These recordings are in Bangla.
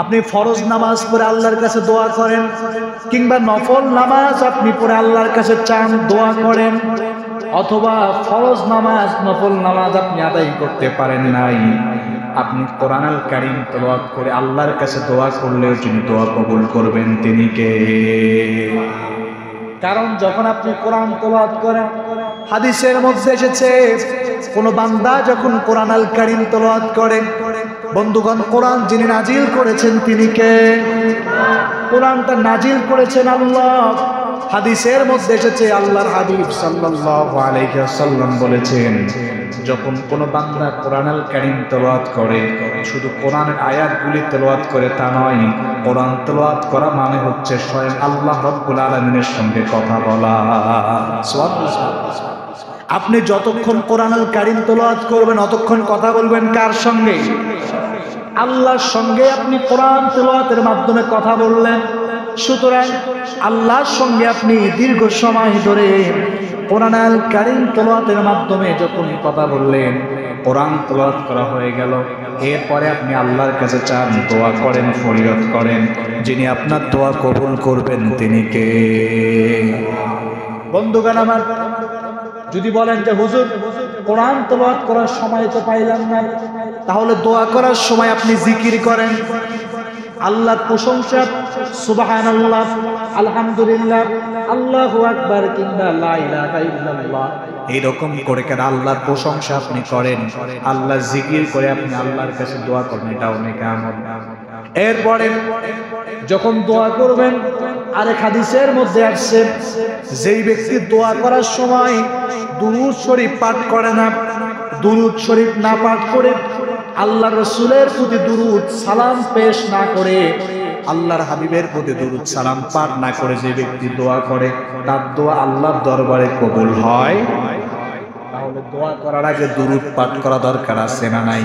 আপনি ফরজ নামাজ পড়ে আল্লাহর কাছে দোয়া করেন, কিংবা নফল নামাজ আপনি পড়ে আল্লাহর কাছে চান, দোয়া করেন, অথবা ফরজ নামাজ নফল নামাজ আপনি আদায় করতে পারেন নাই, আপনি কোরআনুল কারীম তেলাওয়াত করে আল্লাহর কাছে দোয়া করলেও যিনি দোয়া কবুল করবেন তিনি কে? কারণ যখন আপনি কোরআন তেলাওয়াত করেন, হাদিসের মধ্যে এসেছে কোন বান্দা যখন কোরআনুল কারীম তেলাওয়াত করেন, বন্ধুগণ কোরআন যিনি নাজিল করেছেন তিনি কে? কোরআনটা নাজিল করেছেন আল্লাহ। হাদিসের মধ্যে এসেছে আল্লাহর হাবিব সাল্লাল্লাহু আলাইহি ওয়াসাল্লাম বলেছেন, যখন কোন বান্দা কোরআনুল কারীম তেলাওয়াত করে, শুধু কোরআনের আয়াতগুলি তেলাওয়াত করে তা নয়, কোরআন তেলাওয়াত করা মানে হচ্ছে স্বয়ং আল্লাহ রাব্বুল আলামিনের সঙ্গে কথা বলা। সুবহানাল্লাহ। আপনি যতক্ষণ কোরআনুল কারীম তেলাওয়াত করবেন অতক্ষণ কথা বলবেন কার সঙ্গে? আল্লাহর সঙ্গে। আপনি কোরআন তেলাওয়াতের মাধ্যমে কথা বললেন, সুতরাং আল্লাহর সঙ্গে আপনি দীর্ঘ সময় ধরে কোরআনুল কারীম তেলাওয়াতের মাধ্যমে যখন কথা বললেন, কোরআন তেলাওয়াত করা হয়ে গেল, এরপরে আপনি আল্লাহর কাছে চান, দোয়া করেন, ফরিয়াদ করেন, যিনি আপনার দোয়া কবুল করবেন তিনি কে? বন্ধুগণ আমার, যদি বলেন যে হুজুর কোরআন তেলাওয়াত করার সময় তো পাইলাম না, তাহলে দোয়া করার সময় আপনি জিকির করেন, আল্লাহর প্রশংসা, সুবহানাল্লাহ, আলহামদুলিল্লাহ, আল্লাহু আকবার, কিংবা লা ইলাহা ইল্লাল্লাহ, এইরকম করে কেন আল্লাহর প্রশংসা আপনি করেন, আল্লাহর জিকির করে আপনি আল্লাহর কাছে দোয়া করেন, এটা অনেক আমল। এরপরে যখন দোয়া করবেন, আরেক হাদিসের মধ্যে আসছে, যেই ব্যক্তি দোয়া করার সময় দুরূদ শরীফ পাঠ করে না, দুরূদ শরীফ না পাঠ করে, আল্লাহ রাসূলের প্রতি দুরূদ সালাম পেশ না করে, আল্লাহর হাবিবের প্রতি দুরূদ সালাম পাঠ না করে যে ব্যক্তি দোয়া করে, তার দোয়া আল্লাহর দরবারে কবুল হয়। তাহলে দোয়া করার আগে দুরূদ পাঠ করা দরকার আছে না নাই?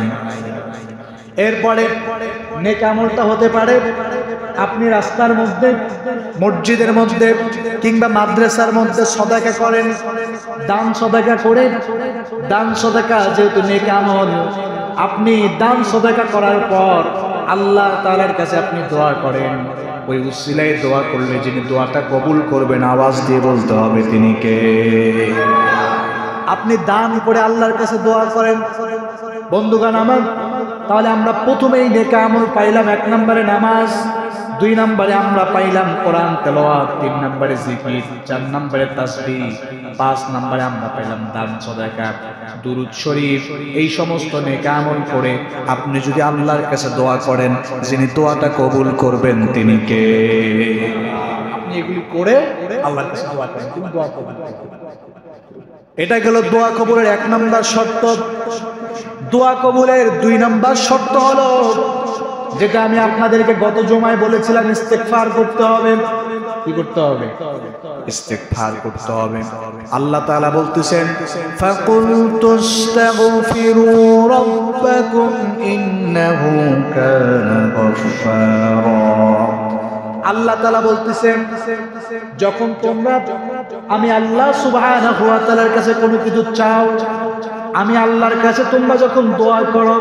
এরপরে নেক আমলটা হতে পারে, আপনি রাস্তার মধ্যে, মসজিদের মধ্যে, কিংবা মাদ্রাসার মধ্যে সদাকা করেন, দান সদাকা করে, দান সদাকা যেহেতু নেক আমল, আপনি দান সদাকা করার পর আল্লাহ তাআলার কাছে আপনি দোয়া করেন, ওই উসিলায় দোয়া করলে যিনি দোয়াটা কবুল করবেন, আওয়াজ দিয়ে বলতে হবে তিনি কে? আপনি দান করে আল্লাহর কাছে দোয়া করেন। বন্ধুগণ আমার, তাহলে আমরা প্রথমেই নেক আমল পাইলাম, 1 নম্বরে নামাজ, 2 নম্বরে আমরা পাইলাম কোরআন তেলাওয়াত, 3 নম্বরে জিকির, 4 নম্বরে তাসবিহ, 5 নম্বরে আমরা পাইলাম দান সদকা, দুরূদ শরীফ। এই সমস্ত নেক আমল করে আপনি যদি আল্লাহর কাছে দোয়া করেন, যিনি দোয়াটা কবুল করবেন তিনি কে? আপনি এগুলি করে আল্লাহর কাছে দোয়া করেন, তিনি দোয়া কবুল করবেন। এটা গেল দোয়া কবুলের 1 নম্বর শর্ত। দোয়া কবুলের 2 নম্বর শর্ত হলো, যেটা আমি আপনাদেরকে গত জুমায় বলেছিলাম, ইস্তেগফার করতে হবে। কি করতে হবে? ইস্তেগফার করতে হবে। আল্লাহ তাআলা বলতেছেন, ফাকুলতুস্তাগফিরু রাব্বাকুম ইন্নাহু কানা গফফারা। আল্লাহ তাআলা বলতেছেন, যখন তোমরা আমি আল্লাহ সুবহানাহু ওয়া তাআলার কাছে কোনো কিছু চাও, আমি আল্লাহর কাছে তোমরা যখন দোয়া করো,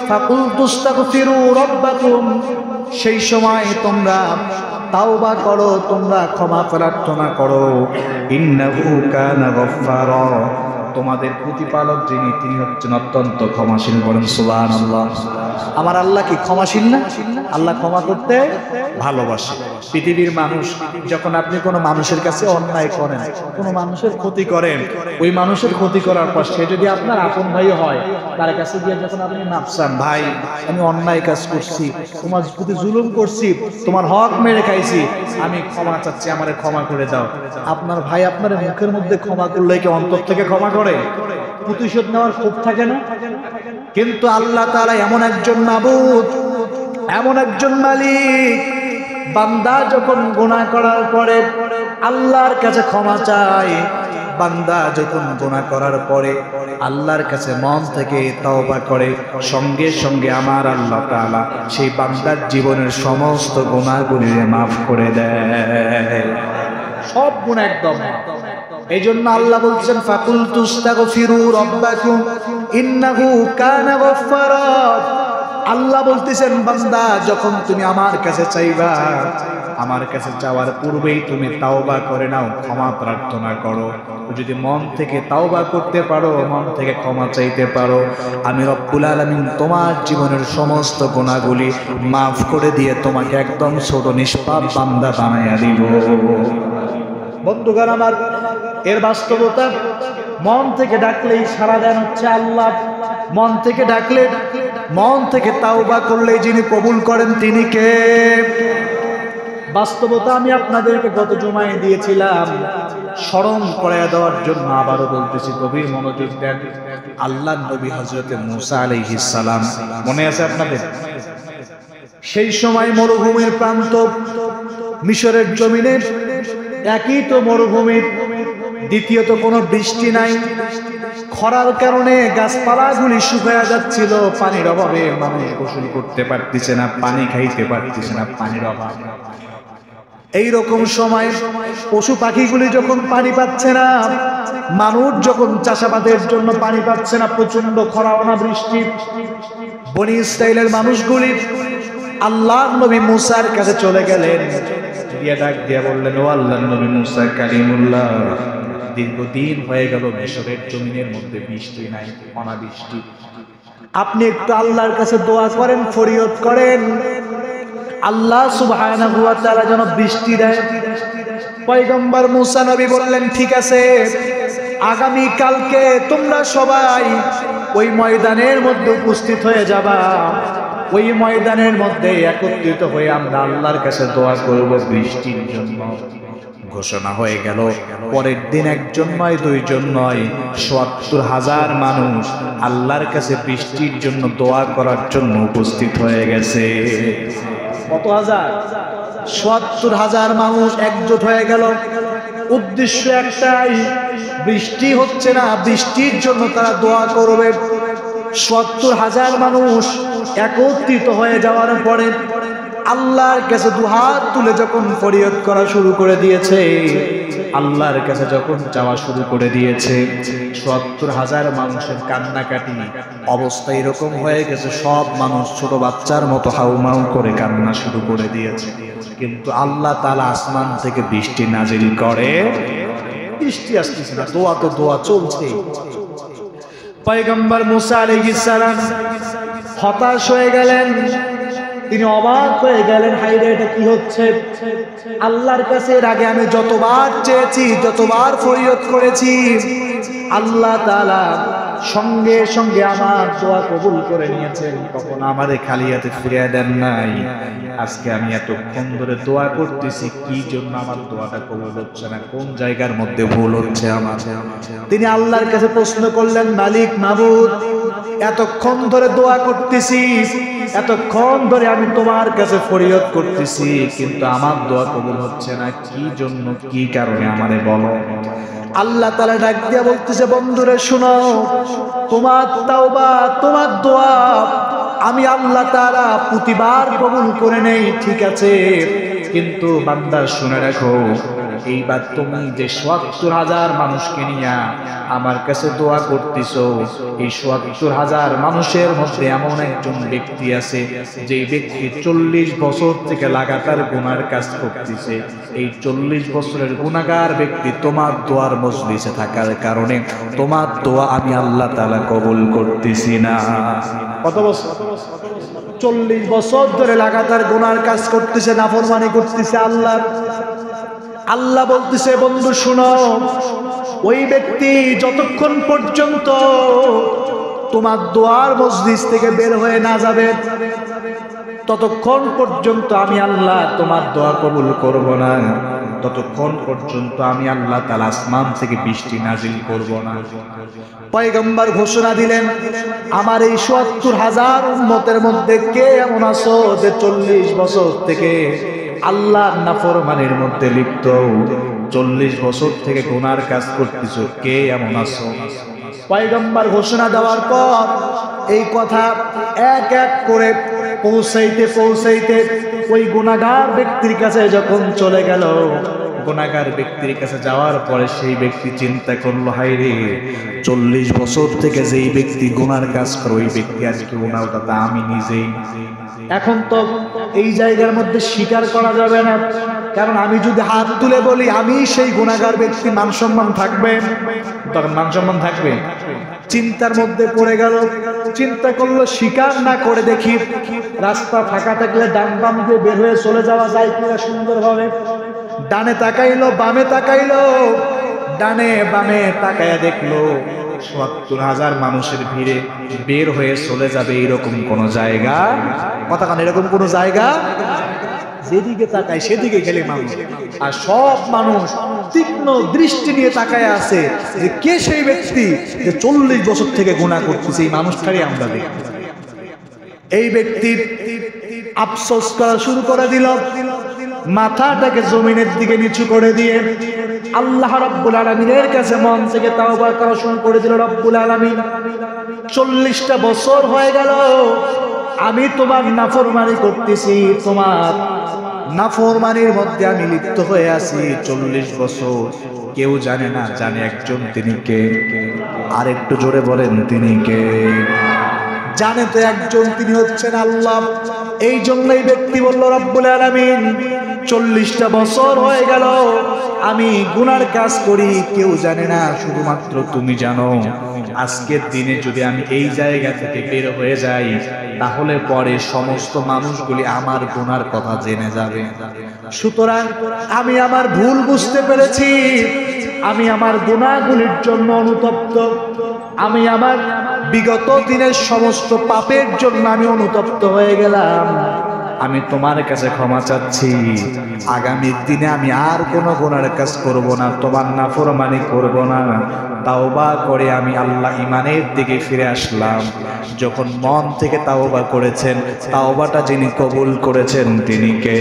ফাকুলতুস্তাগফিরু রাব্বাকুম, সেই সময় তোমরা তাওবা করো, তোমরা ক্ষমা প্রার্থনা করো, ইন্নাহু কানা গফফারা, তোমাদের প্রতিপালক যিনি তিনি হচ্ছেন অত্যন্ত ক্ষমাশীল। বলেন সুবহানাল্লাহ। আমার আল্লাহ কি ক্ষমাশীল না? আল্লাহ ক্ষমা করতে ভালোবাসে। পৃথিবীর মানুষ, যখন আপনি কোনো মানুষের কাছে অন্যায় করেন, কোনো মানুষের ক্ষতি করেন, ওই মানুষের ক্ষতি করার পর সে যদি আপনার আপন ভাই হয়, তার কাছে গিয়ে যখন আপনি মাপ চান, ভাই আমি অন্যায় কাজ করছি, তোমার প্রতি জুলুম করছি, তোমার হক মেরে খাইছি, আমি ক্ষমা চাচ্ছি, আমারে ক্ষমা করে দাও, আপনার ভাই আপনার মুখের মধ্যে ক্ষমা করলে কি অন্তর থেকে ক্ষমা করে? প্রতিশোধ নেওয়ার ক্ষোভ থাকে না? কিন্তু আল্লাহ তাআলা এমন একজন মাবুদ, এমন একজন মালিক, বান্দা যখন গুনাহ করার পরে আল্লাহর কাছে ক্ষমা চায়, বান্দা যখন গুনাহ করার পরে আল্লাহর কাছে মন থেকে তওবা করে, সঙ্গে সঙ্গে আমার আল্লাহ তাআলা সেই বান্দার জীবনের সমস্ত গুনাহগুলি মাফ করে দেয়, সব গুনাহ একদম। এই জন্য আল্লাহ বলছেন, ফাকুলতুস্তাগফিরু রাব্বাকুম ইন্নাহু কানা গফফারা। আল্লাহ বলতেছেন বান্দা যখন তুমি আমার কাছে চাইবা, আমার কাছে চাওয়ার পূর্বেই তুমি তাওবা করে নাও, ক্ষমা প্রার্থনা করো। যদি মন থেকে তাওবা করতে পারো, মন থেকে ক্ষমা চাইতে পারো, আমি রব্বুল আলামিন তোমার জীবনের সমস্ত গুনাহগুলি মাফ করে দিয়ে তোমাকে একদম ছোট নিষ্পাপ বান্দা বানাইয়া দিব। বন্ধুগণ আমার, এর বাস্তবতা মন থেকে ডাকলেই সাড়া দেন হচ্ছে আল্লাহ। মন থেকে ডাকলে, মন থেকে তাওবা করলে যিনি কবুল করেন তিনি কে? বাস্তবতা আমি আপনাদেরকে গত জুমায় দিয়েছিলাম, স্মরণ করায়া দেওয়ার জন্য আবারও বলতেছি, গভীর মনোযোগ দেন। আল্লাহর নবী হযরতে মূসা আলাইহিস সালাম, মনে আছে আপনাদের? সেই সময় মরুভূমির প্রান্ত, মিশরের জমিনে একই তো মরুভূমি, দ্বিতীয়ত কোনো বৃষ্টি নাই, খরার কারণে গাছপালাগুলি শুকিয়ে যাচ্ছিল, পানির অভাবে মানুষ গোসল করতে পারতেছে না, পানি খাইতে পারতেছে না, পানির অভাব। এইরকম সময় পশু পাখিগুলি যখন পানি পাচ্ছে না, মানুষ যখন চাষাবাদের জন্য পানি পাচ্ছে না, প্রচন্ড খরা অনাবৃষ্টি, বনি ইসরাইলের মানুষগুলি আল্লাহর নবী মূসার কাছে চলে গেলেন, গিয়ে ডাক দিয়ে বললেন, ও আল্লাহর নবী মূসা কালিমুল্লাহ, দীর্ঘদিন হয়ে গেল মিশরের জমিনের মধ্যে বৃষ্টি নাই, অনাবৃষ্টি, আপনি একটু আল্লাহর কাছে দোয়া করেন, ফরিয়াদ করেন, আল্লাহ সুবহানাহু ওয়া তাআলা যেন বৃষ্টি দেয়। পয়গম্বর মূসা নবী বললেন, ঠিক আছে, আগামী কালকে তোমরা সবাই ওই ময়দানের মধ্যে উপস্থিত হয়ে যাবা, ওই ময়দানের মধ্যে একত্রিত হয়ে আমরা আল্লাহর কাছে দোয়া করব বৃষ্টির জন্য। ঘোষণা হয়ে গেল। পরের দিন একজন নয়, দুইজন নয়, ৭০,০০০ মানুষ আল্লাহর কাছে বৃষ্টির জন্য দোয়া করার জন্য উপস্থিত হয়ে গেছে। কত হাজার? ৭০,০০০ মানুষ একজোট হয়ে গেল। উদ্দেশ্য একটাই, বৃষ্টি হচ্ছে না, বৃষ্টির জন্য তারা দোয়া করবে। ৭০,০০০ মানুষ একত্রিত হয়ে যাওয়ার পরে আল্লাহর কাছে দুহাত তুলে যখন ফরিয়াদ করা শুরু করে দিয়েছে, আল্লাহর কাছে যখন চাওয়া শুরু করে দিয়েছে, ৭০,০০০ মানুষের কান্নাকাটি অবস্থা এরকম হয়ে গেছে, সব মানুষ ছোট বাচ্চার মতো হাউমাউ করে কান্না শুরু করে দিয়েছে। কিন্তু আল্লাহ তাআলা আসমান থেকে বৃষ্টি নাজিল করে, বৃষ্টি আসতেছে না, দোয়া তো দোয়া চলছে। পয়গম্বর মূসা আলাইহিস সালাম হতাশ হয়ে গেলেন, তিনি অবাক হয়ে গেলেন, হায়রে এটা কি হচ্ছে? আল্লাহর কাছে এর আগে আমি যতবার চেয়েছি, যতবার ফরিয়াদ করেছি, আল্লাহ তাআলা সঙ্গে সঙ্গে আমার দোয়া কবুল করে নিয়েছেন, কখনো আমারে খালি হাতে ফিরিয়ে দেন নাই। আজকে আমি এতক্ষণ ধরে দোয়া করতেছি, কি জন্য আমার দোয়াটা কবুল হচ্ছে না? কোন জায়গার মধ্যে ভুল হচ্ছে আমার? তিনি আল্লাহর কাছে প্রশ্ন করলেন, মালিক, মাবুদ, এতক্ষণ ধরে দোয়া করতেছি, এতক্ষণ ধরে আমি তোমার কাছে ফরিয়াদ করতেছি, কিন্তু আমার দোয়া কবুল হচ্ছে না, কি জন্য, কি কারণে আমারে বলো। আল্লাহ তাআলা ডাক দিয়া বলতেছে, বন্ধুরে শুনো, তোমার তাওবা, তোমার দোয়া আমি আল্লাহ তাআলা প্রতিবার কবুল করে নেই, ঠিক আছে, কিন্তু বান্দা শুনে রাখো, এইবার তুমি যে ৭০,০০০ মানুষকে নিয়ে আমার কাছে দোয়া করতেছো, এই ৭০,০০০ মানুষের মধ্যে এমন একজন ব্যক্তি আছে, যেই ব্যক্তি ৪০ বছর থেকে লাগাতার গুনার কাজ করতেছে। এই ৪০ বছরের গুনাহগার ব্যক্তি তোমার দোয়ার মজলিসে থাকার কারণে তোমার দোয়া আমি আল্লাহ তাআলা কবুল করতেছি না। কত বছর? ৪০ বছর ধরে লাগাতার গুনার কাজ করতেছে, নাফরমানি করতেছে আল্লাহর। আল্লাহ বলতেছে, বন্ধু শুনো, ওই ব্যক্তি যতক্ষণ পর্যন্ত তোমার দোয়ার মজলিস থেকে বের হয়ে না যাবে, ততক্ষণ পর্যন্ত আমি আল্লাহ তোমার দোয়া কবুল করব না, ততক্ষণ পর্যন্ত আমি আল্লাহ তাআলা আসমান থেকে বৃষ্টি নাজিল করব না। পয়গম্বর ঘোষণা দিলেন, আমার এই ৭০,০০০ উম্মতের মধ্যে কে এমন আছো যে ৪০ বছর থেকে আল্লাহর নাফরমানির মধ্যে লিপ্ত, ৪০ বছর থেকে গুনার কাজ করতেছো, কে এমন আছো? পয়গম্বর ঘোষণা দেওয়ার পর এই কথা এক এক করে পৌঁছাইতে পৌঁছাইতে ওই গুনাহগার ব্যক্তির কাছে যখন চলে গেল, গুনাহগার ব্যক্তির কাছে যাওয়ার পরে সেই ব্যক্তি চিন্তা করলো, হায় রে, 40 বছর থেকে যেই ব্যক্তি গুনার কাজ করে ওই ব্যক্তি আজকে গুনাহ দাতা আমি নিজেই। এখন তো এই জায়গার মধ্যে স্বীকার করা যাবে না, কারণ আমি যদি হাত তুলে বলি আমি সেই গুনাহগার ব্যক্তি, মান সম্মান থাকবে? তখন মান সম্মান থাকবে? চিন্তার মধ্যে পড়ে গেল, চিন্তা করলো স্বীকার না করে দেখি রাস্তা ফাঁকা থাকলে ডান বাম দিয়ে বের হয়ে চলে যাওয়া যায় কিনা সুন্দরভাবে। ডানে তাকাইলো, বামে তাকাইলো, ডানে বামে তাকায়া দেখলো ৭০,০০০ মানুষের ভিড়ে বের হয়ে চলে যাবে এরকম কোন জায়গা, কথা কান, এরকম কোন জায়গা যেদিকে তাকায় সেদিকে গেলে মানুষ, আর সব মানুষ তীক্ষ্ণ দৃষ্টি নিয়ে তাকায় আছে যে কে সেই ব্যক্তি যে 40 বছর থেকে গুনাহ করতেছে, এই মানুষটারই আমরা দেখি। এই ব্যক্তি আফসোস করা শুরু করে দিল, মাথাটাকে জমিনের দিকে নিচু করে দিয়ে আল্লাহ রাব্বুল আলামিনের কাছে মন থেকে তাওবা করা শুরু করে দিল। রাব্বুল আলামিন, 40টা বছর হয়ে গেল আমি তোমার নাফরমানি করতেছি, তোমার নাফরমানির মধ্যে আমি লিপ্ত হয়ে আছি 40 বছর। কেউ জানে না, জানে একজন, তিনি কে? আর একটু জোরে বলেন, তিনি কে? জানে তো একজন, তিনি হচ্ছেন আল্লাহ। এই জন্যই ব্যক্তি বলল, রব্বুল আলামিন 40টা বছর হয়ে গেল আমি গুনার কাজ করি, কেউ জানে না, শুধুমাত্র তুমি জানো। আজকের দিনে যদি আমি এই জায়গা থেকে বের হয়ে যাই তাহলে পরে সমস্ত মানুষগুলি আমার গুনার কথা জেনে যাবে। সুতরাং আমি আমার ভুল বুঝতে পেরেছি, আমি আমার গুনাহগুলির জন্য অনুতপ্ত, আমি আমার বিগত দিনের সমস্ত পাপের জন্য আমি অনুতপ্ত হয়ে গেলাম। আমি তোমার কাছে ক্ষমা চাচ্ছি, আগামী দিনে আমি আর কোনো গুনার কাজ করব না, তোমার নাফরমানি করব না। তাওবা করে আমি আল্লাহ ঈমানের দিকে ফিরে আসলাম। যখন মন থেকে তাওবা করেছেন, তাওবাটা যিনি কবুল করেছেন তিনি কে?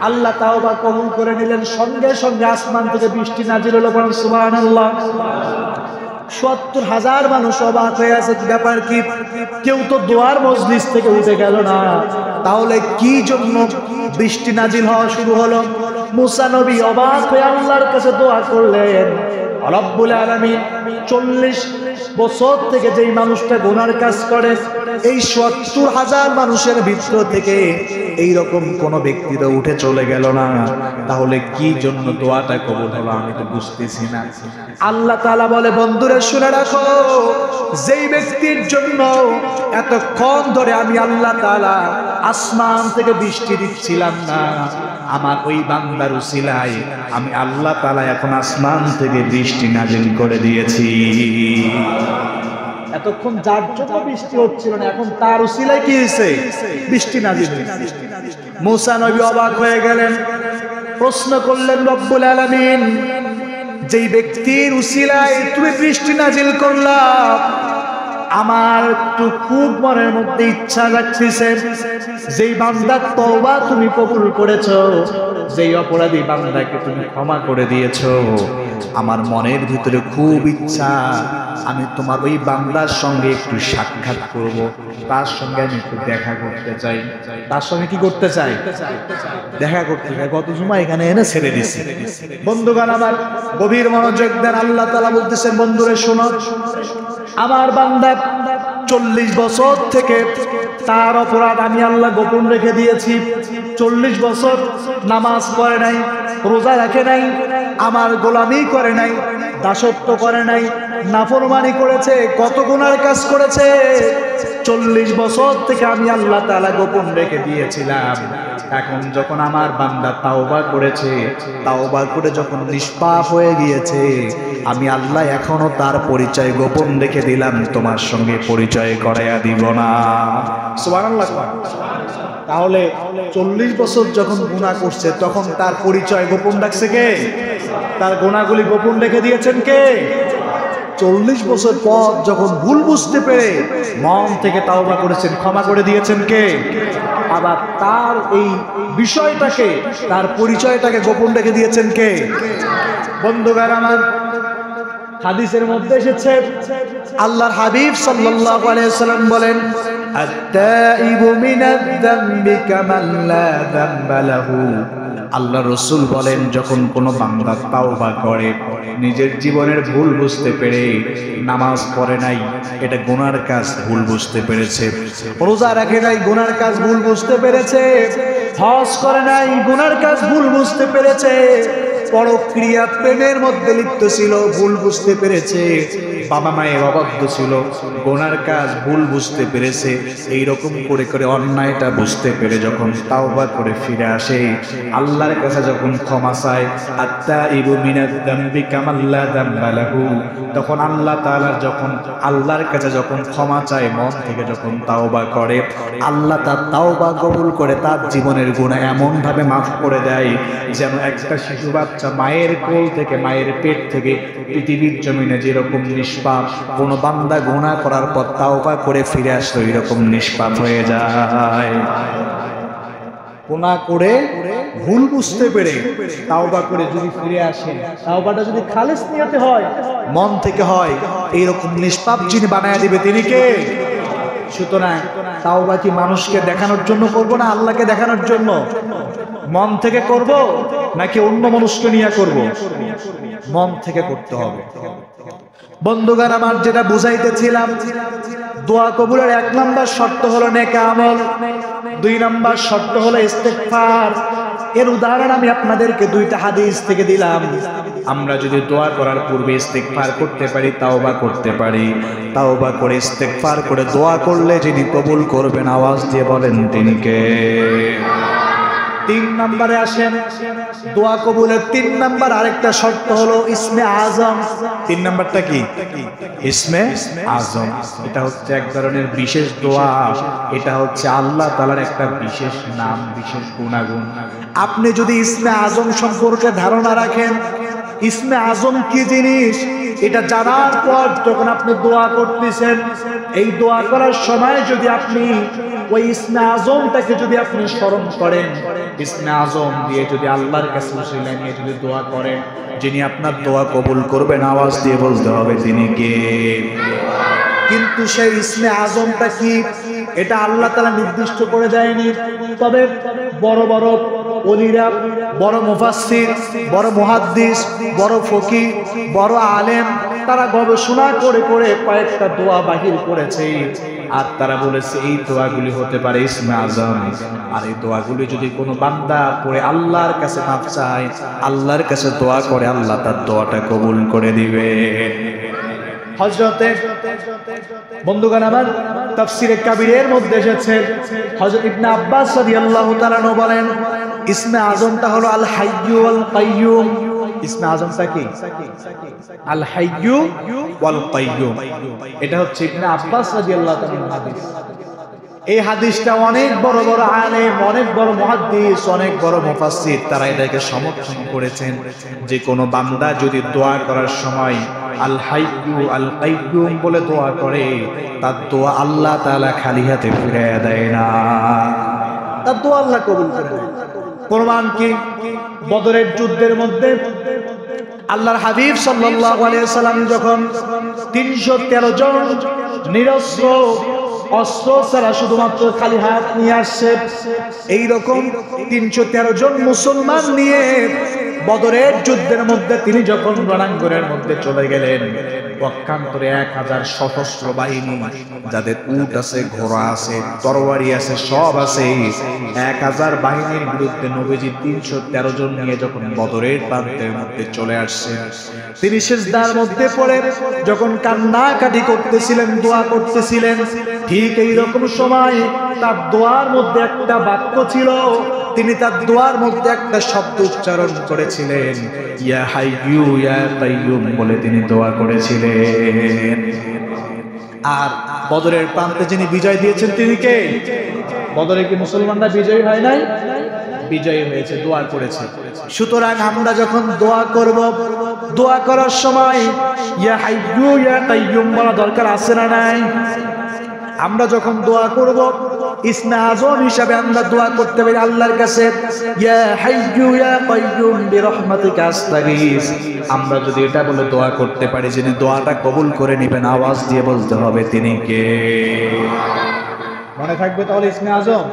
আল্লাহ তাওবা কবুল করে নিলেন, সঙ্গে সঙ্গে আসমান থেকে বৃষ্টি নাজিল হলো। বলেন সুবহানাল্লাহ। ৭০,০০০ মানুষ অবাক হয়ে আছে, ব্যাপার কি? কেউ তো দোয়ার মজলিস থেকে উঠে গেল না, তাহলে কি জন্য বৃষ্টি নাজিল হওয়া শুরু হলো? মুসা নবী অবাক হয়ে আল্লাহর কাছে দোয়া করলেন, রব্বুল আলামিন 40 বছর থেকে যেই মানুষটা গুনার কাজ করে, এই ৭০,০০০ মানুষের ভিতর থেকে এই রকম কোন ব্যক্তি তো উঠে চলে গেল না, তাহলে কি জন্য দোয়াটা কবুল হলো আমি তো বুঝতেছি না। আল্লাহ তাআলা বলে, বন্ধুরা শুনে রাখো, যেই ব্যক্তির জন্য এতক্ষণ ধরে আমি আল্লাহ তাআলা আসমান থেকে বৃষ্টি দিচ্ছিলাম না, আমার ওই বান্দার উসিলায় আমি আল্লাহ তাআলা এখন আসমান থেকে বৃষ্টি নাজিল করে দিয়েছি। এতক্ষণ যার জন্য বৃষ্টি হচ্ছিল না, এখন তার উসিলায় কি হয়েছে? বৃষ্টি নাজিল হয়েছে। মুসা নবী অবাক হয়ে গেলেন, প্রশ্ন করলেন, রব্বুল আলামিন, যেই ব্যক্তির উসিলায় তুমি বৃষ্টি নাজিল করলা, আমার একটু খুব মনের মধ্যে ইচ্ছা রাখতেছে, যেই বান্দার তওবা তুমি কবুল করেছো, যেই অপরাধী বান্দাকে তুমি ক্ষমা করে দিয়েছো, আমার মনের ভিতরে খুব ইচ্ছা আমি তোমার ওই বান্দার সঙ্গে একটু সাক্ষাৎ করব, তার সঙ্গে আমি একটু দেখা করতে চাই। তার সঙ্গে কি করতে চাই? দেখা করতে চাই। গত জুমা এখানে এনে ছেড়ে দিছি। বন্ধুগণ আমার, গভীর মনোযোগ দেন। আল্লাহ তাআলা বলতেছেন, বন্ধুরে শোনো, আমার বান্দা 40 বছর থেকে তার অপরাধ আমি আল্লাহ গোপন রেখে দিয়েছি। 40 বছর নামাজ পড়ে নাই, রোজা রাখে নাই, আমার গোলামি করে নাই, দাসত্ব করে নাই, নাফরমানি করেছে, কত গুনার কাজ করেছে। 40 বছর থেকে আমি আল্লাহ তাআলা গোপন রেখে দিয়েছিলাম। এখন যখন আমার বান্দা তাওবা করেছে, তাওবা করে যখন নিষ্পাপ হয়ে গিয়েছে, আমি আল্লাহ এখনো তার পরিচয় গোপন রেখে দিলাম, তোমার সঙ্গে পরিচয় করাইয়া দিব না। সুবহানাল্লাহ। তাহলে 40 বছর যখন গুনাহ করছে তখন তার পরিচয় গোপন রাখছে কে? তার গুনাহগুলি গোপন রেখে দিয়েছেন কে? 40 বছর পর যখন ভুল বুঝতে পেরে মন থেকে তাওবা করেছেন, ক্ষমা করে দিয়েছেন কে? আবার তার এই বিষয়টাকে, তার পরিচয়টাকে গোপন রেখে দিয়েছেন কে? বন্ধুগণ আমার, হাদিসের মধ্যে এসেছে আল্লাহর হাবিব সাল্লাল্লাহু আলাইহি ওয়াসাল্লাম বলেন আত-তাইবু মিনায-যামবি কামান লা যামবা লাহু। আল্লাহ রাসূল বলেন যখন কোনো বান্দা তাওবা করে, নিজের জীবনের ভুল বুঝতে পেরে নামাজ পড়ে নাই, এটা গুনার কাজ ভুল বুঝতে পেরেছে, রোজা রাখে নাই গুনার কাজ ভুল বুঝতে পেরেছে, হজ করে নাই গুনার কাজ ভুল বুঝতে পেরেছে, পরক্রিয়া প্রেমের মধ্যে লিপ্ত ছিল ভুল বুঝতে পেরেছে, বাবা মায়ের অবাধ্য ছিল গুনার কাজ ভুল বুঝতে পেরেছে, এই রকম করে করে অন্যায়টা বুঝতে পেরে যখন তাওবা করে ফিরে আসে, আল্লাহর কাছে যখন ক্ষমা চায়, আত-তাইবু মিনায-যামবি কামান লা যামবা লাহু, তখন আল্লাহ তাআলা যখন আল্লাহর কাছে যখন ক্ষমা চায়, মন থেকে যখন তাওবা করে, আল্লাহ তার তাওবা কবুল করে তার জীবনের গুনাহ এমন ভাবে মাফ করে দেয় যেন একটা শিশু বাচ্চা মায়ের কোল থেকে, মায়ের পেট থেকে পৃথিবীর জমিনে যেরকম নিষ্পাপ, কোন বান্দা গুনাহ করার পর তাওবা করে ফিরে আসলো এরকম নিষ্পাপ হয়ে যায়। গুনাহ করে ভুল বুঝতে পেরে তাওবা করে যদি ফিরে আসেন, তাওবাটা যদি খালেস নিয়তে হয়, মন থেকে হয়, এইরকম নিষ্পাপ যিনি বানায় দিবে তিনি কে? সুতরাং তাওবা কি মানুষকে দেখানোর জন্য করব না আল্লাহকে দেখানোর জন্য? মন থেকে করব নাকি অন্য মানুষকে নিয়ে করব? মন থেকে করতে হবে। বন্ধুগণ আমার, যেটা বুঝাইতেছিলাম, দোয়া কবুলের 1 নাম্বার শর্ত হলো নেক আমল, 2 নাম্বার শর্ত হলো ইস্তেগফার। এর উদাহরণ আমি আপনাদেরকে 2টা হাদিস থেকে দিলাম। আমরা যদি দোয়া করার পূর্বে ইস্তেগফার করতে পারি, তাওবা করতে পারি, তাওবা করে ইস্তেগফার করে দোয়া করলে যিনি কবুল করবেন, আওয়াজ দিয়ে বলেন তিনি কে? 3 নম্বরে আসেন, দোয়া কবুলের 3 নাম্বার আরেকটা শর্ত হলো ইসমে আজম। 3 নাম্বারটা কি? ইসমে আজম। এটা হচ্ছে এক ধরনের বিশেষ দোয়া, এটা হচ্ছে আল্লাহ তাআলার একটা বিশেষ নাম, বিশেষ গুণাগুণ। আপনি যদি ইসমে আজম সম্পর্কে ধারণা রাখেন, ইসমে আজম কি জিনিস এটা জানার পর যখন আপনি দোয়া করতেছেন, এই দোয়া করার সময় যদি আপনি ওই ইসমে আজমটাকে যদি আপনি স্মরণ করেন, ইসমে আজম দিয়ে যদি আল্লাহর কাছে উসিলা নিয়ে যদি দোয়া করেন, যিনি আপনার দোয়া কবুল করবেন, আওয়াজ দিয়ে বলতে হবে তিনি কে? কিন্তু সেই ইসমে আজমটা কি এটা আল্লাহ তাআলা নির্দিষ্ট করে দেয়নি। তবে বড় বড় ওলিরা, বড় মুফাসসির, বড় মুহাদ্দিস, বড় ফকিহ, বড় আলেম, তারা গবেষণা করে করে কয়েকটা দোয়া বাহির করেছে, আর তারা বলেছে এই দোয়াগুলি হতে পারে ইসমে আজম। আর এই দোয়াগুলি যদি কোনো বান্দা পড়ে আল্লাহর কাছে মাফ চায়, আল্লাহর কাছে দোয়া করে, আল্লাহ তার দোয়াটা কবুল করে দিবে। হযরতে বন্ধুগণ আমার, তাফসীরে কাবীরের মধ্যে এসেছে, হযরত ইবনে আব্বাস রাদিয়াল্লাহু তাআলা আনহু বলেন ইসমে আজমটা হলো আল হাইয়্যু ওয়াল কাইয়্যুম। ইসমে আজমটা কি? আল হাইয়্যু ওয়াল কাইয়্যুম। এটা হচ্ছে ইবনে আব্বাস রাদিয়াল্লাহু তাআলা আনহু হাদিস। এই হাদিসটা অনেক বড় বড় আলেম, অনেক বড় মুহাদ্দিস, অনেক বড় মুফাসসির তারা এটাকে সমর্থন করেছেন যে কোনো বান্দা যদি দোয়া করার সময় আল হাইয়্যু আল কাইয়্যুম বলে দোয়া করে, তার দোয়া আল্লাহ তাআলা খালি হাতে ফিরিয়ে দেয় না, তার দোয়া আল্লাহ কবুল করে নেয়। প্রমাণ কি? বদরের যুদ্ধের মধ্যে আল্লাহর হাবিব সাল্লাল্লাহু আলাইহি ওয়াসাল্লাম যখন 313 জন নিরস্ত্র, অস্ত্র ছাড়া শুধুমাত্র খালি হাত নিয়ে আসছে, এইরকম 313 জন মুসলমান নিয়ে বদরের যুদ্ধের মধ্যে তিনি যখন রণাঙ্গনের মধ্যে চলে গেলেন, পক্ষান্তরে 1000 সশস্ত্র বাহিনী, যাদের উট আছে, ঘোড়া আছে, তরবারি আছে, সব আছে, 1000 বাহিনীর বিরুদ্ধে নবীজি 313 জন নিয়ে যখন বদরের প্রান্তের মধ্যে চলে আসছে, তিনি সিজদার মধ্যে পড়ে যখন কান্নাকাটি করতেছিলেন, দোয়া করতেছিলেন, ঠিক এই রকম সময় তার দোয়ার মধ্যে একটা বাক্য ছিল, তিনি তার দোয়ার মধ্যে একটা শব্দ উচ্চারণ করেছিলেন, ইয়া হাইয়্যু ইয়া কাইয়্যুম বলে তিনি দোয়া করেছিলেন। আর বদরের প্রান্তে যিনি বিজয় দিয়েছেন তিনি কে? বদরে কি মুসলমানরা বিজয়ী হয় নাই? বিজয়ী হয়েছে, দোয়া করেছে। সুতরাং আমরা যখন দোয়া করব, দোয়া করার সময় ইয়া হাইয়্যু ইয়া কাইয়্যুম বলা দরকার আছে না নাই? আমরা যখন দোয়া করব ইসমে আজম হিসাবে আমরা দোয়া করতে পারি আল্লাহর কাছে, ইয়া হাইয়্যু ইয়া কাইয়্যুম বিরহমাতিকা আস্তাগীস। আমরা যদি এটা বলে দোয়া করতে পারি, যিনি দোয়াটা কবুল করে নেবেন, আওয়াজ দিয়ে বলতে হবে তিনি কে। মনে থাকবে তাহলে ইসমে আজম,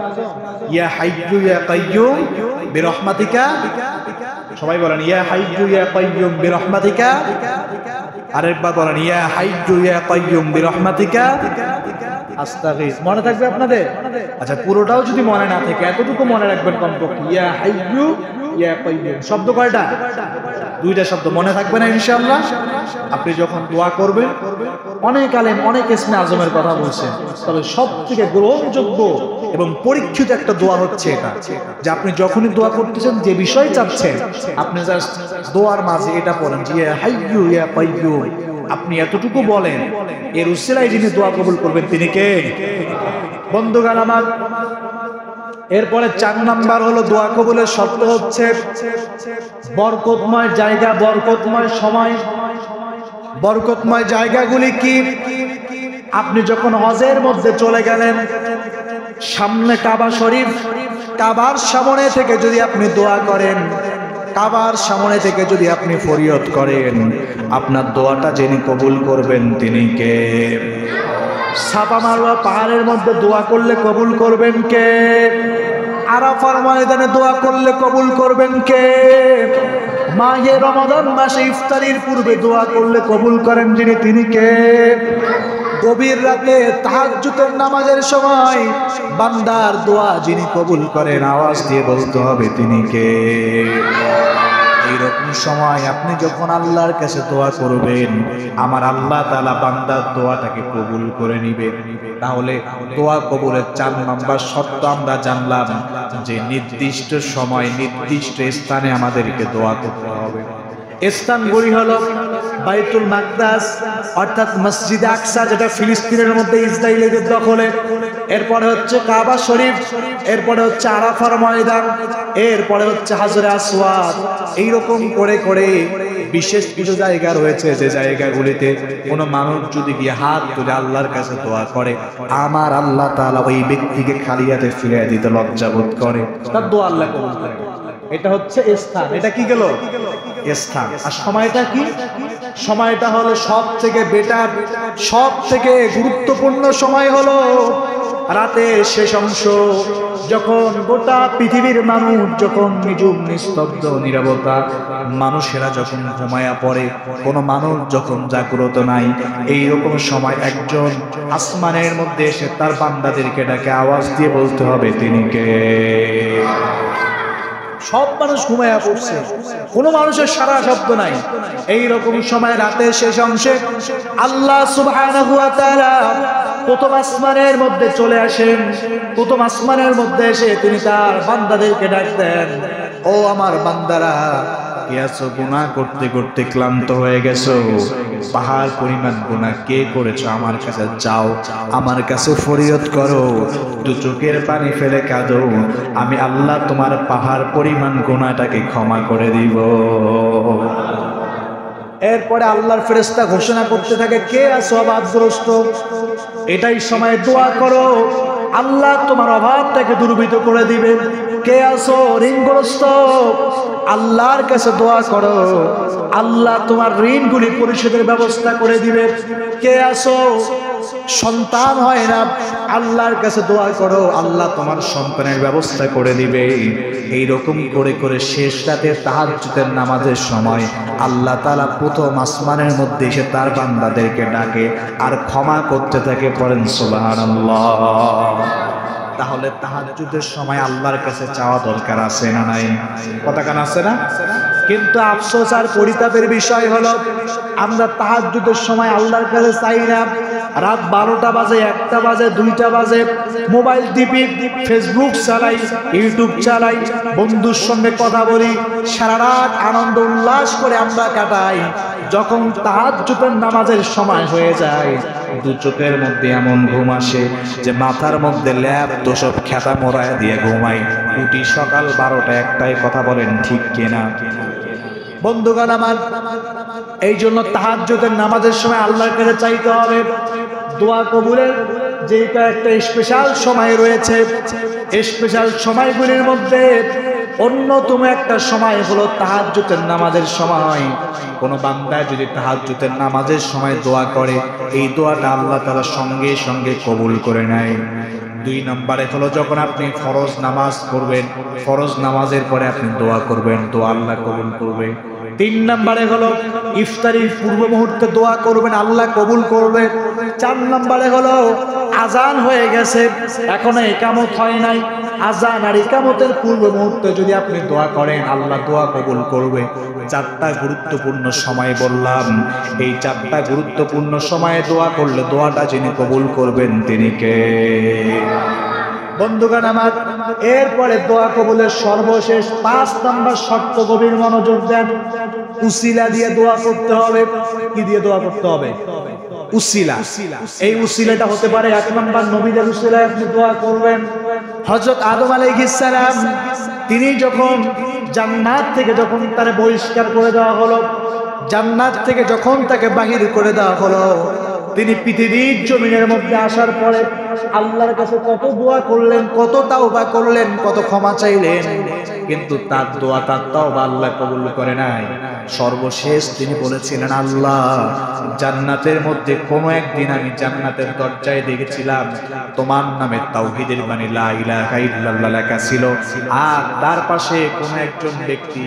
ইয়া হাইয়্যু ইয়া কাইয়্যুম বিরহমাতিকা। সবাই বলেন ইয়া হাইয়্যু ইয়া কাইয়্যুম বিরহমাতিকা। আরেকবার বলেন ইয়া হাইয়্যু ইয়া কাইয়্যুম বিরহমাতিকা আস্তাগীস। মনে থাকবে আপনাদের? আচ্ছা, পুরোটাও যদি মনে না থাকে এতটুকু মনে রাখবেন কমপক্ষে, ইয়া হাইয়্যু ইয়া কাইয়্যুম। শব্দ কয়টা? দুইটা শব্দ। মনে থাকবে না ইনশাআল্লাহ? আপনি যখন দোয়া করবেন, অনেক আলেম অনেক ইসমে আজমের কথা বলছেন, তবে সবথেকে গ্রহণযোগ্য এবং পরীক্ষিত একটা দোয়া হচ্ছে এটা, যে আপনি যখনই দোয়া করতেছেন, যে বিষয় চাচ্ছেন, আপনি জাস্ট দোয়ার মাঝে এটা পড়েন, ইয়া হাইয়্যু ইয়া কাইয়্যুম। আপনি এতটুকু বলেন, এর উসিলায় যিনি দোয়া কবুল করবেন তিনি কে? বন্ধুগণ আমার, এরপরে 4 নাম্বার হলো দোয়া কবুলের শর্ত হচ্ছে বরকতময় জায়গা, বরকতময় সময়। বরকতময় জায়গাগুলি কি? আপনি যখন হজের মধ্যে চলে গেলেন, সামনে কাবা শরীফ, কাবার সামনে থেকে যদি আপনি দোয়া করেন, কাবার সামনে থেকে যদি আপনি ফরিয়াদ করেন, আপনার দোয়াটা যিনি কবুল করবেন তিনি কে? সাফা মারওয়া পাহাড়ের মধ্যে দোয়া করলে কবুল করবেন কে? আরাফার ময়দানে দোয়া করলে কবুল করবেন কে? মাহে রমাদান মাসে ইফতারির পূর্বে দোয়া করলে কবুল করেন যিনি, তিনি কে? গভীর রাতে তাহাজ্জুদের নামাজের সময় বান্দার দোয়া যিনি কবুল করেন, আওয়াজ দিয়ে বলতে হবে তিনি কে? এইরকম সময় আপনি যখন আল্লাহর কাছে দোয়া করবেন, আমার আল্লাহ তাআলা বান্দার দোয়াটাকে কবুল করে নেবেন। তাহলে দোয়া কবুলের 4 নাম্বার শর্ত আমরা জানলাম, যে নির্দিষ্ট সময় নির্দিষ্ট স্থানে আমাদেরকে দোয়া করতে হবে। স্থানগুলি হলো বাইতুল মাকদাস অর্থাৎ মসজিদে আকসা, যেটা ফিলিস্তিনের মধ্যে ইসরায়েলের দখলে, এরপরে হচ্ছে কাবা শরীফ, এরপরে হচ্ছে আরাফার ময়দান, এরপরে হচ্ছে হাজরে আসওয়াদ। এইরকম করে করে বিশেষ কিছু জায়গা রয়েছে, যে জায়গাগুলিতে কোনো মানুষ যদি গিয়ে হাত তুলে আল্লাহর কাছে দোয়া করে, আমার আল্লাহ তাআলা ওই ব্যক্তিকে খালি হাতে ফিরিয়ে দিতে লজ্জাবোধ করে, তার দোয়া আল্লাহ কবুল করে। এটা হচ্ছে স্থান। এটা কি গেল? স্থান। আর সময়টা কি? সময়টা হলো সব থেকে বেটার, সব থেকে গুরুত্বপূর্ণ সময় হলো রাতের শেষ অংশ, যখন গোটা পৃথিবীর মানুষ যখন নিঝুম নিস্তব্ধ নীরবতা, মানুষেরা যখন ঘুমায়া পড়ে, কোনো মানুষ যখন জাগ্রত নাই, এইরকম সময় একজন আসমানের মধ্যে এসে তার বান্দাদেরকে ডাকে, আওয়াজ দিয়ে বলতে হবে তিনি কে? সব মানুষ ঘুমায়া পড়ছে, কোনো মানুষের সারা শব্দ নাই। এইরকম সময় রাতের শেষ অংশে আল্লাহ সুবহানাহু ওয়া তাআলা প্রথম আসমানের মধ্যে চলে আসেন। প্রথম আসমানের মধ্যে এসে তিনি তার বান্দাদেরকে ডাক দেন, ও আমার বান্দারা, গুনাহ করতে করতে ক্লান্ত হয়ে গেছো, পাহাড় পরিমাণ গুনাহ কে করেছো, আমার কাছে যাও, আমার কাছে ফরিয়াদ করো, দু চোখের পানি ফেলে কাঁদো, আমি আল্লাহ তোমার পাহাড় পরিমাণ গুনাহটাকে ক্ষমা করে দিব। এরপরে আল্লাহর ফেরেশতা ঘোষণা করতে থাকে, কে আছো অভাবগ্রস্ত, এটাই সময় দোয়া করো, আল্লাহ তোমার অভাবটাকে দূরীভূত করে দিবে। কে আছো ঋণগ্রস্ত, আল্লাহর কাছে দোয়া করো, আল্লাহ তোমার ঋণগুলি পরিশোধের ব্যবস্থা করে দিবে। কে আছো সন্তান হয় না, আল্লাহর কাছে দোয়া করো, আল্লাহ তোমার সন্তানের ব্যবস্থা করে দিবে। এইরকম করে করে শেষ রাতে তাহাজ্জুদের নামাজের সময় আল্লাহ তাআলা প্রথম আসমানের মধ্যে এসে তার বান্দাদেরকে ডাকে আর ক্ষমা করতে থাকে। পড়েন সুবহানাল্লাহ। তাহলে তাহাজ্জুদের সময় আল্লাহর কাছে চাওয়া দরকার আছে না নাই? কথা কান আছে না? কিন্তু আফসোস আর পরিতাপের বিষয় হলো, আমরা তাহাজ্জুদের সময় আল্লাহর কাছে চাই না, রাত 12টা বাজে, 1টা বাজে, 2টা বাজে, মোবাইল টিপি, ফেসবুক চালাই, ইউটিউব চালাই, বন্ধুর সঙ্গে কথা বলি, সারা রাত আনন্দ উল্লাস করে আমরা কাটাই। যখন তাহাজ্জুদের নামাজের সময় হয়ে যায়, দু চোখের মধ্যে এমন ঘুম আসে যে মাথার মধ্যে ল্যাপ তোষক খেতা মোড়ায় দিয়ে ঘুমাই, উঠি সকাল 12টা 1টায়। কথা বলেন ঠিক কিনা? বন্ধুগণ আমার, এই জন্য তাহাজ্জুদের নামাজের সময় আল্লাহর কাছে চাইতে হবে দোয়া কবুলের যে কয়েকটা স্পেশাল সময় রয়েছে, স্পেশাল সময়গুলির মধ্যে অন্যতম একটা সময় হলো তাহাজ্জুদের নামাজের সময়। কোন বান্দা যদি তাহাজ্জুদের নামাজের সময় দোয়া করে, এই দোয়াটা আল্লাহ তাআলা সঙ্গে সঙ্গে কবুল করে নেয়। 2 নম্বরে হলো যখন আপনি ফরজ নামাজ পড়বেন, ফরজ নামাজের পরে আপনি দোয়া করবেন, দোয়া আল্লাহ কবুল করবে। 3 নম্বরে হলো ইফতারির পূর্ব মুহূর্তে দোয়া করবেন, আল্লাহ কবুল করবে। 4 নম্বরে হলো আজান হয়ে গেছে, এখনো ইকামত হয় নাই, আজান আর ইকামতের পূর্ব মুহূর্তে যদি আপনি দোয়া করেন, আল্লাহ দোয়া কবুল করবে। 4টা গুরুত্বপূর্ণ সময় বললাম, এই 4টা গুরুত্বপূর্ণ সময়ে দোয়া করলে দোয়াটা যিনি কবুল করবেন তিনি কে? বন্ধুগণ আমার, এরপরে দোয়া কবুলের সর্বশেষ 5 নম্বর শর্ত, গভীর মনোযোগ দেন। উসিলা দিয়ে দোয়া করতে হবে। কি দিয়ে দোয়া করতে হবে? উসিলা। এই উসিলাটা হতে পারে 1 নম্বর নবীদের উসিলায় আপনি দোয়া করবেন। হযরত আদম আলাইহিস সালাম তিনি যখন জান্নাত থেকে যখন তারে বহিষ্কার করে দেওয়া হলো, জান্নাত থেকে যখন তাকে বাহির করে দেওয়া হলো, তিনি পৃথিবীর জমিনের মধ্যে আসার পরে আল্লাহর কাছে কত দোয়া করলেন, কত তাওবা করলেন, কত ক্ষমা চাইলেন, কিন্তু তার দোয়া, তার তাওবা আল্লাহ কবুল করে নাই। সর্বশেষ তিনি বলেছিলেন, আল্লাহ জান্নাতের মধ্যে কোনো একদিন আমি জান্নাতের দরজায় দেখেছিলাম তোমার নামে তাওহীদের বাণী লা ইলাহা ইল্লাল্লাহ লেখা ছিল, আর তার পাশে কোন একজন ব্যক্তি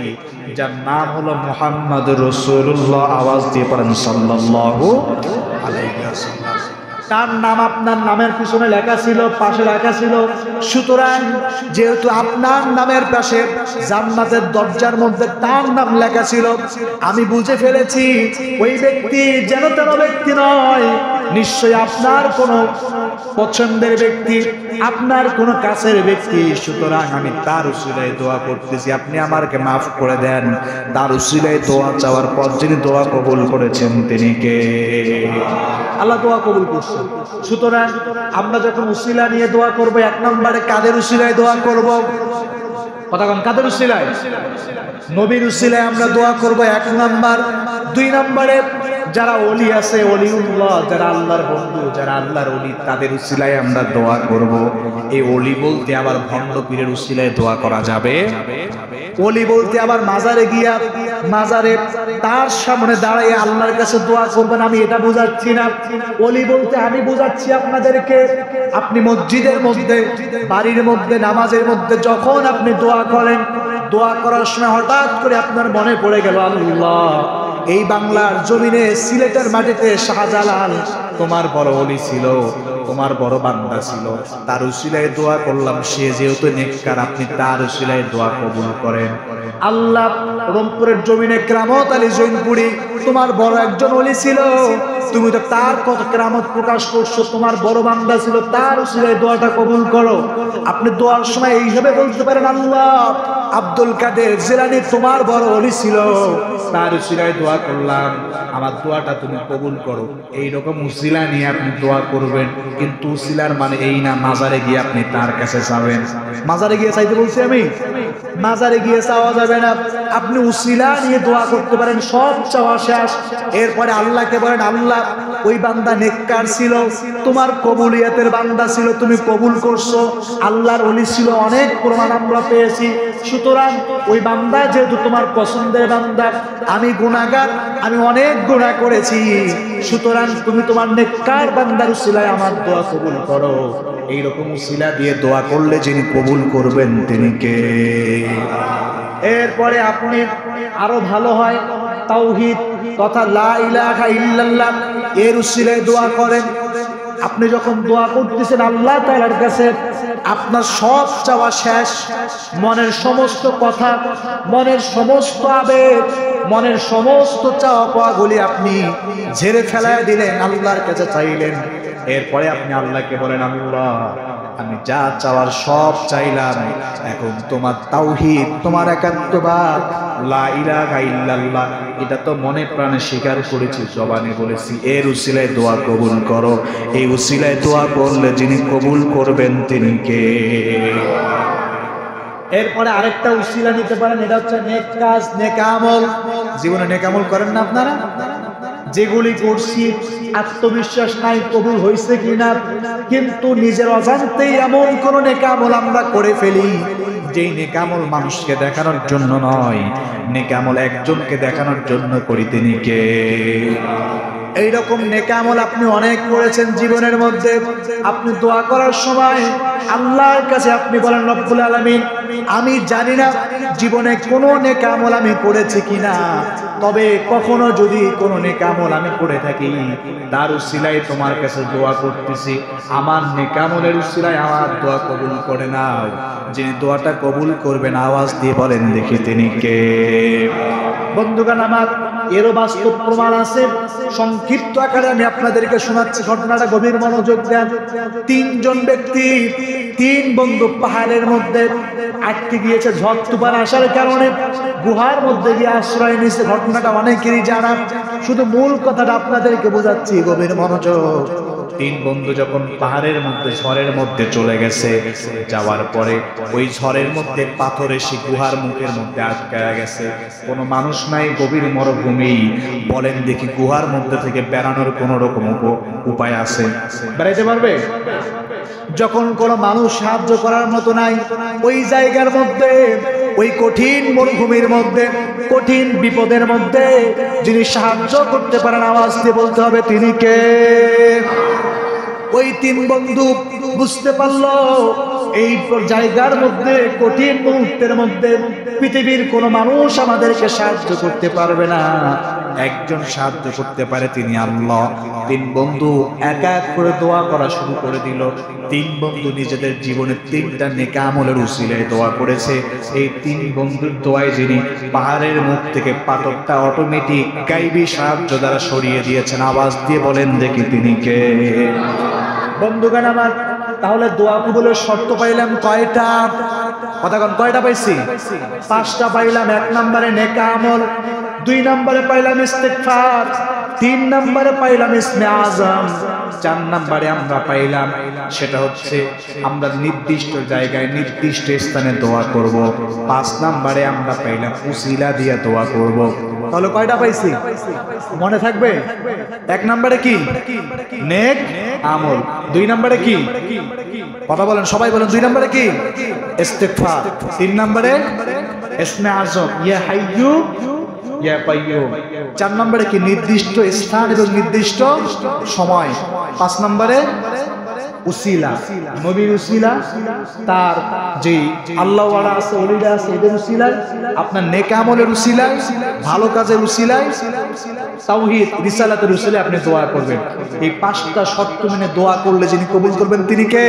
যার নাম হলো মুহাম্মাদুর রাসূলুল্লাহ, আওয়াজ দিয়ে পড়েন সাল্লাল্লাহু আলাইহি ওয়াসাল্লাম, তার নাম আপনার নামের পিছনে লেখা ছিল, পাশে লেখা ছিল। সুতরাং যেহেতু আপনার নামের পাশে জান্নাতের দরজার মধ্যে তার নাম লেখা ছিল, আমি বুঝে ফেলেছি ওই ব্যক্তি যেন তেন ব্যক্তি নয়, নিশ্চয়ই আপনার কোনো পছন্দের ব্যক্তি, আপনার কোনো কাছের ব্যক্তি। সুতরাং আমি তার উসিলায় দোয়া করতেছি, আপনি আমাকে মাফ করে দেন। তার উসিলায় দোয়া চাওয়ার পর যিনি দোয়া কবুল করেছেন তিনি কে? আল্লাহ দোয়া কবুল করছেন। সুতরাং আমরা যখন উসিলা নিয়ে দোয়া করব, 1 নম্বরে কাদের উসিলায় দোয়া করব? কথা বলেন, কাদের উসিলায়? নবীর উসিলায় আমরা দোয়া করব 1 নম্বর। 2 নম্বরে যারা ওলি আছে, ওলিউল্লাহ, যারা আল্লাহর বন্ধু, যারা আল্লাহর ওলি, তাদের উসিলায় আমরা দোয়া করব। এই ওলি বলতে আবার ভণ্ড পীরের উসিলায় দোয়া করা যাবে? ওলি বলতে আবার মাজারে গিয়া, মাজারে তার সামনে দাঁড়িয়ে আল্লাহর কাছে দোয়া করবেন, আমি এটা বুঝাচ্ছি না। ওলি বলতে আমি বুঝাচ্ছি আপনাদেরকে, আপনি মসজিদের মধ্যে, বাড়ির মধ্যে, নামাজের মধ্যে যখন আপনি দোয়া করেন, দোয়া করার সময় হঠাৎ করে আপনার মনে পড়ে গেল, আল্লাহ এই বাংলার জমিনে সিলেটের মাটিতে শাহজালাল তোমার বড় ওলি ছিল, তোমার বড় বান্দা ছিল, তার উসিলায় দোয়া করলাম, সে যেহেতু নেককার, আপনি তার উসিলায় দোয়া কবুল করেন। আল্লাহ রংপুরের জমিনে কেরামত আলী জৈনপুরি তোমার বড় একজন ওলি ছিল, তুমি তো তার কত কেরামত প্রকাশ করছো, তোমার বড় বান্দা ছিল, তার উসিলায় দোয়াটা কবুল করো। আপনি দোয়ার সময় এইভাবে বলতে পারেন, আল্লাহ আব্দুল কাদের জিলানী তোমার বড় ওলি ছিল, তার উসিলায় দোয়া করলাম, আমার দোয়াটা তুমি কবুল করো। এইরকম উসিলা নিয়ে আপনি দোয়া করবেন। কিন্তু উসিলার মানে এই না মাজারে গিয়ে আপনি তার কাছে যাবেন। মাজারে গিয়ে চাইতে বলছি আমি? মাজারে গিয়ে চাওয়া যাবে না। আপনি উসিলা নিয়ে দোয়া করতে পারেন, সব চাওয়া শেষ। এরপরে আল্লাহকে বলেন, আল্লাহ ওই বান্দা নেককার ছিল, তোমার কবুলিয়াতের বান্দা ছিল, তুমি কবুল করছো, আল্লাহর ওলি ছিল, অনেক প্রমাণ আমরা পেয়েছি। সুতরাং ওই বান্দা যেহেতু তোমার পছন্দের বান্দা, আমি গুনাহগার, আমি অনেক গুনাহ করেছি, সুতরাং তুমি তোমার নেককার বান্দার উসিলায় আমার দোয়া কবুল করো। এইরকম উসিলা দিয়ে দোয়া করলে যিনি কবুল করবেন তিনি কে? এরপরে আপনি আরো ভালো হয় তাওহীদ তথা লা ইলাহা ইল্লাল্লাহ এর উসিলায় দোয়া করেন। আপনি যখন দোয়া করতেছেন আল্লাহ তাআলার কাছে, আপনার সব চাওয়া শেষ, মনের সমস্ত কথা, মনের সমস্ত আবেগ, মনের সমস্ত চাওয়া পাওয়াগুলি আপনি ঝেড়ে ফেলায় দিলেন, আল্লাহর কাছে চাইলেন। এরপরে আপনি আল্লাহকে বলেন, আল্লাহ আমি যা চাওয়ার সব চাইলাম, এখন তোমার তাওহীদ, তোমার একাত্মবাদ, লা ইলাহা ইল্লাল্লাহ, এটা তো মনে প্রাণে স্বীকার করেছি, জবানে বলেছি, এর উসিলায় দোয়া কবুল করো। এই উসিলায় দোয়া করলে যিনি কবুল করবেন তিনি কে? এরপরে আরেকটা উসিলা নিতে পারেন, এটা হচ্ছে নেক কাজ, নেক আমল। জীবনে নেক আমল করেন না আপনারা? যেগুলি করছি আত্মবিশ্বাস নাই কবুল হয়েছে কিনা, কিন্তু নিজের অজান্তেই এমন কোন নেক আমল আমরা করে ফেলি যেই নেক আমল মানুষকে দেখানোর জন্য নয়, নেক আমল একজনকে দেখানোর জন্য করি, তিনি কে? এইরকম নেক আমল আপনি অনেক করেছেন জীবনের মধ্যে। আপনি দোয়া করার সময় আল্লাহর কাছে আপনি বলেন, রব্বুল আলামিন, আমি জানি না জীবনে কোনো নেক আমল আমি করেছি কিনা, তবে কখনো যদি কোনো নেক আমল আমি করে থাকি, তার উসিলায় তোমার কাছে দোয়া করতেছি, আমার নেক আমলের উসিলায় আমার দোয়া কবুল করে নাও। যিনি দোয়াটা কবুল করবেন আওয়াজ দিয়ে বলেন দেখি তিনি কে? বন্ধুগণ আমার, এরও বাস্তব প্রমাণ আছে। সংক্ষিপ্ত আকারে আমি আপনাদেরকে শোনাচ্ছি ঘটনাটা, গভীর মনোযোগ দেন। তিনজন ব্যক্তি, তিন বন্ধু পাহাড়ের মধ্যে আটকে গিয়েছে ঝড় তুফান আসার কারণে, গুহার মধ্যে গিয়ে আশ্রয় নিয়েছে। ঘটনাটা অনেকেরই জানা, শুধু মূল কথাটা আপনাদেরকে বোঝাচ্ছি, গভীর মনোযোগ। তিন বন্ধু যখন পাহাড়ের মধ্যে ঝড়ের মধ্যে চলে গেছে, যাওয়ার পরে ওই ঝড়ের মধ্যে পাথর এসে গুহার মুখের মধ্যে আটকায়া গেছে। কোনো মানুষ নাই, গভীর মরুভূমি। বলেন দেখি গুহার মধ্যে থেকে বেরানোর কোন রকম উপায় আছে? বেরাইতে পারবে? যখন কোনো মানুষ সাহায্য করার মতো নাই, ওই জায়গার মধ্যে, ওই কঠিন মরুভূমির মধ্যে, কঠিন বিপদের মধ্যে যিনি সাহায্য করতে পারেন আওয়াজ দিয়ে বলতে হবে তিনি কে? ওই তিন বন্ধু বুঝতে পারলো এই জায়গার মধ্যে, কঠিন মুহূর্তের মধ্যে পৃথিবীর কোন মানুষ আমাদেরকে সাহায্য করতে পারবে না, একজন সাহায্য করতে পারে, তিনি আল্লাহ। তিন বন্ধু এক এক করে দোয়া করা শুরু করে দিল। তিন বন্ধু নিজেদের জীবনে তিনটা নেক আমলের উসিলায় দোয়া করেছে। এই তিন বন্ধুর দোয়ায় যিনি পাহাড়ের মুখ থেকে পাথরটা অটোমেটিক গাইবী সাহায্য দ্বারা সরিয়ে দিয়েছেন, আওয়াজ দিয়ে বলেন দেখি তিনি কে? বন্ধুগণ আমার, তাহলে দোয়া কবুলের শর্ত পাইলাম কয়টা? কথাগণ কয়টা পাইছি? পাঁচটা পাইলাম। এক নম্বরে নেক আমল, দুই নম্বরে পাইলাম ইস্তেগফার, তিন নম্বরে পাইলাম ইসমে আজম, চার নম্বরে আমরা পাইলাম সেটা হচ্ছে আমরা নির্দিষ্ট জায়গায় নির্দিষ্ট স্থানে দোয়া করব, পাঁচ নম্বরে আমরা পাইলাম উসিলা দিয়ে দোয়া করব। তাহলে কয়টা পাইছি? মনে থাকবে? এক নম্বরে কি? নেক আমল। দুই নম্বরে কি? কথা বলেন, সবাই বলেন। দুই নম্বরে কি? ইস্তেগফার। তিন নম্বরে ইসমে আজম, ইয়া হাইয়্যু ইয়া কাইয়্যুম। চার নম্বরে কি? নির্দিষ্ট স্থান এবং নির্দিষ্ট সময়। পাঁচ নম্বরে উসিলা, নবীর উসিলা, তার যে আল্লাহ ওয়ালা আছে, ওলিরা আছে, এদের উসিলায়, আপনার নেক আমলের উসিলায়, ভালো কাজের উসিলায়, তাওহীদ রিসালাতের উসিলায় আপনি দোয়া করবেন। এই পাঁচটা শর্ত মেনে দোয়া করলে যিনি কবুল করবেন তিনি কে?